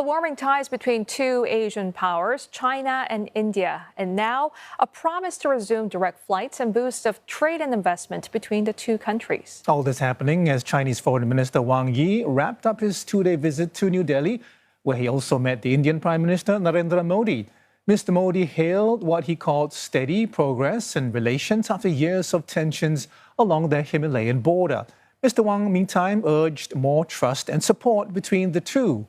Warming ties between two Asian powers, China and India, and now a promise to resume direct flights and boost of trade and investment between the two countries. All this happening as Chinese Foreign Minister Wang wrapped up his two-day visit to New Delhi, where he also met the Indian Prime Minister Narendra Modi. Mr. Modi hailed what he called steady progress in relations after years of tensions along the Himalayan border. Mr. Wang, meantime, urged more trust and support between the two.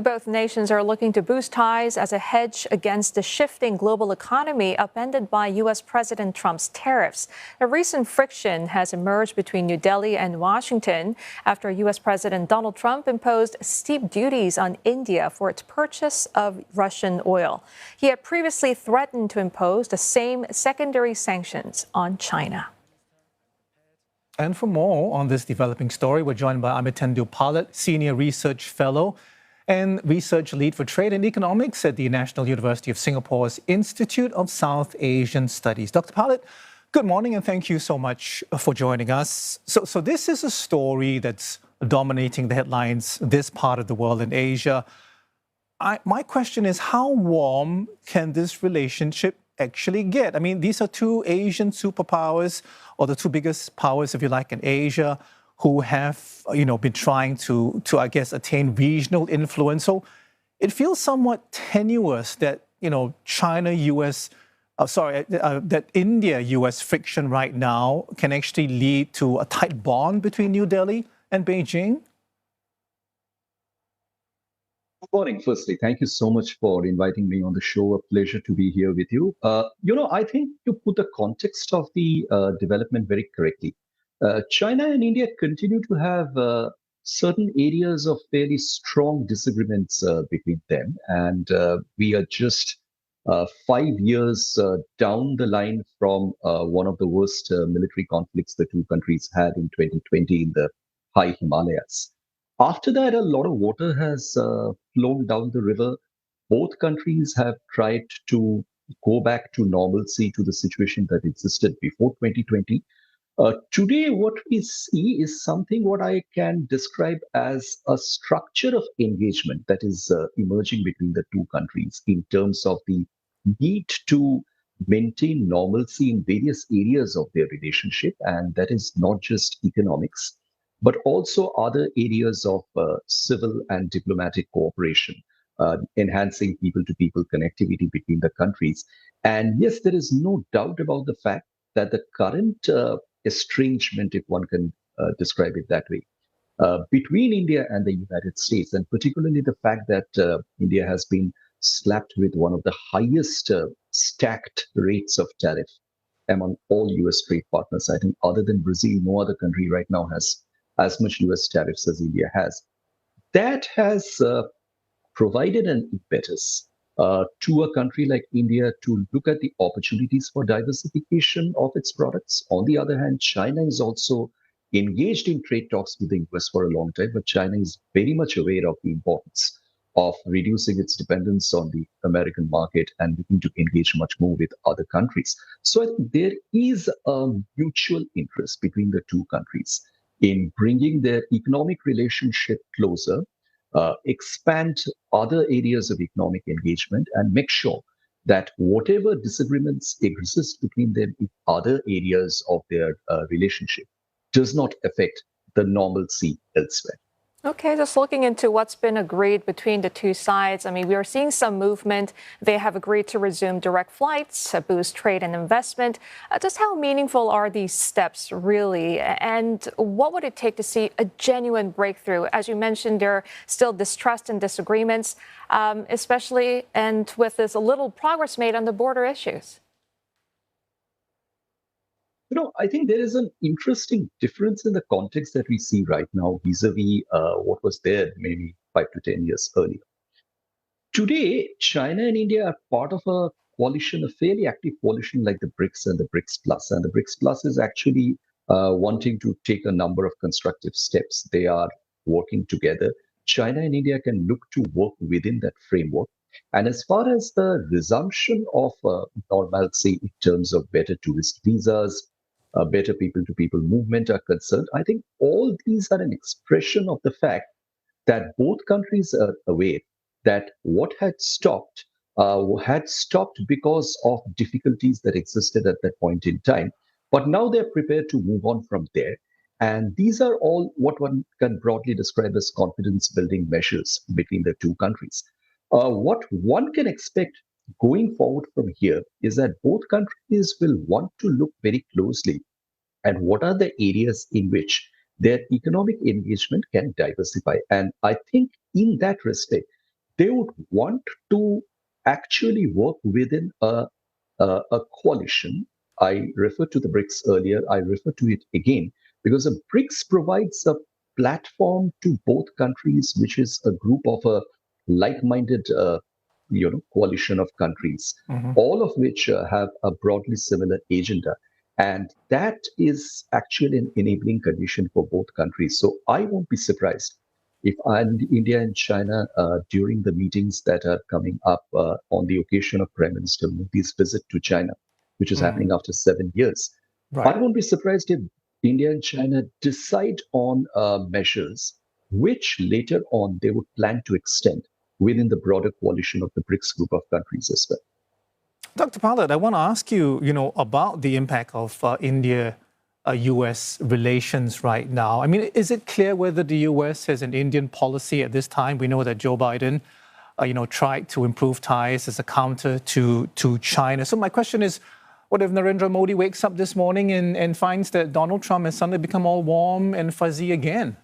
Both nations are looking to boost ties as a hedge against the shifting global economy upended by U.S. President Trump's tariffs. A recent friction has emerged between New Delhi and Washington after U.S. President Donald Trump imposed steep duties on India for its purchase of Russian oil. He had previously threatened to impose the same secondary sanctions on China. And for more on this developing story, we're joined by Amitendu Palit, Senior Research Fellow and Research Lead for Trade and Economics at the National University of Singapore's Institute of South Asian Studies. Dr. Palit, good morning and thank you so much for joining us. So this is a story that's dominating the headlines this part of the world in Asia. My question is, how warm can this relationship actually get? I mean, these are two Asian superpowers, or the two biggest powers, if you like, in Asia, who have, been trying to I guess, attain regional influence. So it feels somewhat tenuous that, China-US, that India-US friction right now can actually lead to a tight bond between New Delhi and Beijing. Good morning. Firstly, thank you so much for inviting me on the show. A pleasure to be here with you. I think you put the context of the development very correctly. China and India continue to have certain areas of fairly strong disagreements between them. And we are just 5 years down the line from one of the worst military conflicts the two countries had in 2020 in the high Himalayas. After that, a lot of water has flown down the river. Both countries have tried to go back to normalcy, to the situation that existed before 2020. Today, what we see is something what I can describe as a structure of engagement that is emerging between the two countries in terms of the need to maintain normalcy in various areas of their relationship. And that is not just economics, but also other areas of civil and diplomatic cooperation, enhancing people-to-people connectivity between the countries. And yes, there is no doubt about the fact that the current estrangement, if one can describe it that way, between India and the United States, and particularly the fact that India has been slapped with one of the highest stacked rates of tariff among all US trade partners. I think other than Brazil, no other country right now has as much US tariffs as India has. That has provided an impetus to a country like India to look at the opportunities for diversification of its products. On the other hand, China is also engaged in trade talks with the US for a long time, but China is very much aware of the importance of reducing its dependence on the American market and looking to engage much more with other countries. So I think there is a mutual interest between the two countries in bringing their economic relationship closer, expand other areas of economic engagement, and make sure that whatever disagreements exist between them in other areas of their relationship does not affect the normalcy elsewhere. Okay, just looking into what's been agreed between the two sides. I mean, we are seeing some movement. They have agreed to resume direct flights, boost trade and investment. Just how meaningful are these steps really? And what would it take to see a genuine breakthrough? As you mentioned, there are still distrust and disagreements, especially and with this little progress made on the border issues. I think there is an interesting difference in the context that we see right now vis-a-vis what was there maybe 5 to 10 years earlier. Today, China and India are part of a coalition, a fairly active coalition like the BRICS and the BRICS Plus. And the BRICS Plus is actually wanting to take a number of constructive steps. They are working together. China and India can look to work within that framework. And as far as the resumption of normalcy in terms of better tourist visas, better people-to-people movement are concerned, I think all these are an expression of the fact that both countries are aware that what had stopped because of difficulties that existed at that point in time. But now they're prepared to move on from there. And these are all what one can broadly describe as confidence building measures between the two countries. What one can expect going forward from here is that both countries will want to look very closely at what are the areas in which their economic engagement can diversify. And I think in that respect, they would want to actually work within a coalition. I referred to the BRICS earlier. I refer to it again because the BRICS provides a platform to both countries, which is a group of a like-minded, coalition of countries, all of which have a broadly similar agenda. And that is actually an enabling condition for both countries. So I won't be surprised if India and China, during the meetings that are coming up on the occasion of Prime Minister Modi's visit to China, which is happening after 7 years, I won't be surprised if India and China decide on measures which later on they would plan to extend within the broader coalition of the BRICS group of countries as well. Dr. Palit, I want to ask you, about the impact of India-US relations right now. I mean, is it clear whether the US has an Indian policy at this time? We know that Joe Biden, tried to improve ties as a counter to China. So my question is, what if Narendra Modi wakes up this morning and finds that Donald Trump has suddenly become all warm and fuzzy again?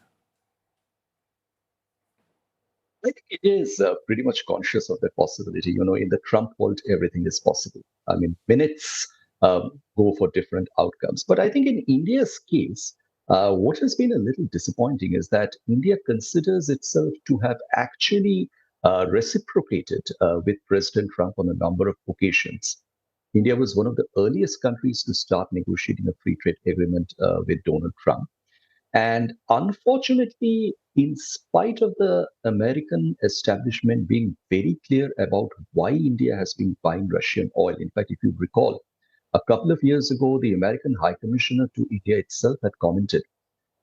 I think it is pretty much conscious of that possibility. In the Trump world, everything is possible. I mean, minutes go for different outcomes. But I think in India's case, what has been a little disappointing is that India considers itself to have actually reciprocated with President Trump on a number of occasions. India was one of the earliest countries to start negotiating a free trade agreement with Donald Trump. And unfortunately, in spite of the American establishment being very clear about why India has been buying Russian oil, in fact, if you recall, a couple of years ago, the American High Commissioner to India itself had commented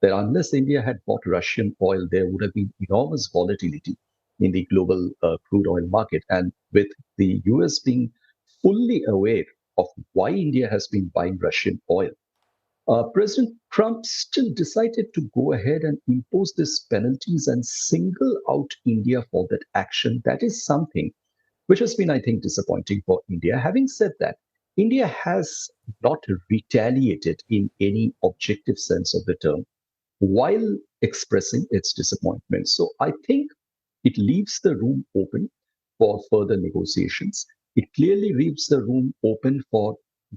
that unless India had bought Russian oil, there would have been enormous volatility in the global crude oil market. And with the US being fully aware of why India has been buying Russian oil, President Trump still decided to go ahead and impose these penalties and single out India for that action. That is something which has been, I think, disappointing for India. Having said that, India has not retaliated in any objective sense of the term while expressing its disappointment. So I think it leaves the room open for further negotiations. It clearly leaves the room open for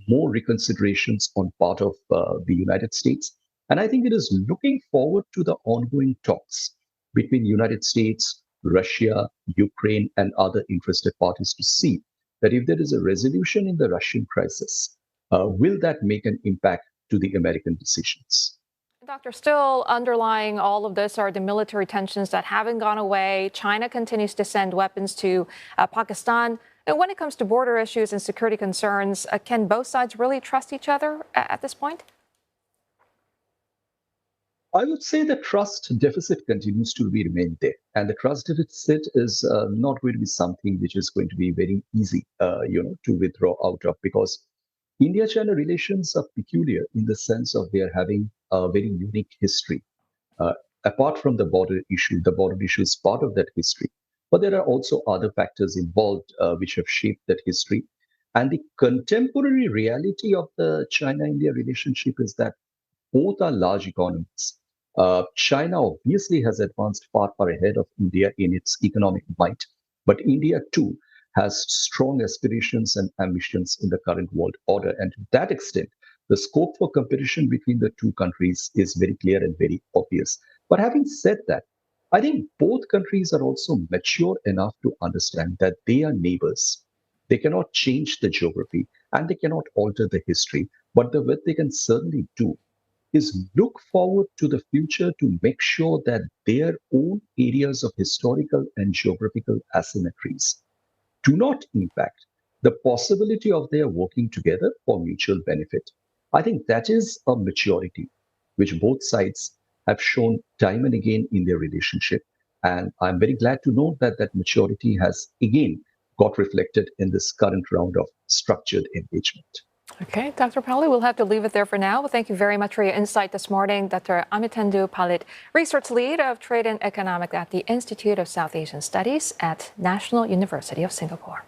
more reconsiderations on part of the United States. And I think it is looking forward to the ongoing talks between United States, Russia, Ukraine, and other interested parties to see that if there is a resolution in the Russian crisis, will that make an impact to the American decisions? Doctor, still underlying all of this are the military tensions that haven't gone away. China continues to send weapons to Pakistan. And when it comes to border issues and security concerns, can both sides really trust each other at this point? I would say the trust deficit continues to remain there. And the trust deficit is not going to be something which is going to be very easy, to withdraw out of, because India-China relations are peculiar in the sense of they are having a very unique history. Apart from the border issue is part of that history. But there are also other factors involved which have shaped that history. And the contemporary reality of the China-India relationship is that both are large economies. China obviously has advanced far, far ahead of India in its economic might, but India too has strong aspirations and ambitions in the current world order. And to that extent, the scope for competition between the two countries is very clear and very obvious. But having said that, I think both countries are also mature enough to understand that they are neighbors. They cannot change the geography and they cannot alter the history. But what they can certainly do is look forward to the future to make sure that their own areas of historical and geographical asymmetries do not impact the possibility of their working together for mutual benefit. I think that is a maturity which both sides have shown time and again in their relationship. And I'm very glad to note that that maturity has again got reflected in this current round of structured engagement. Okay, Dr. Palit, we'll have to leave it there for now. Well, thank you very much for your insight this morning. Dr. Amitendu Palit, Research Lead of Trade and Economics at the Institute of South Asian Studies at National University of Singapore.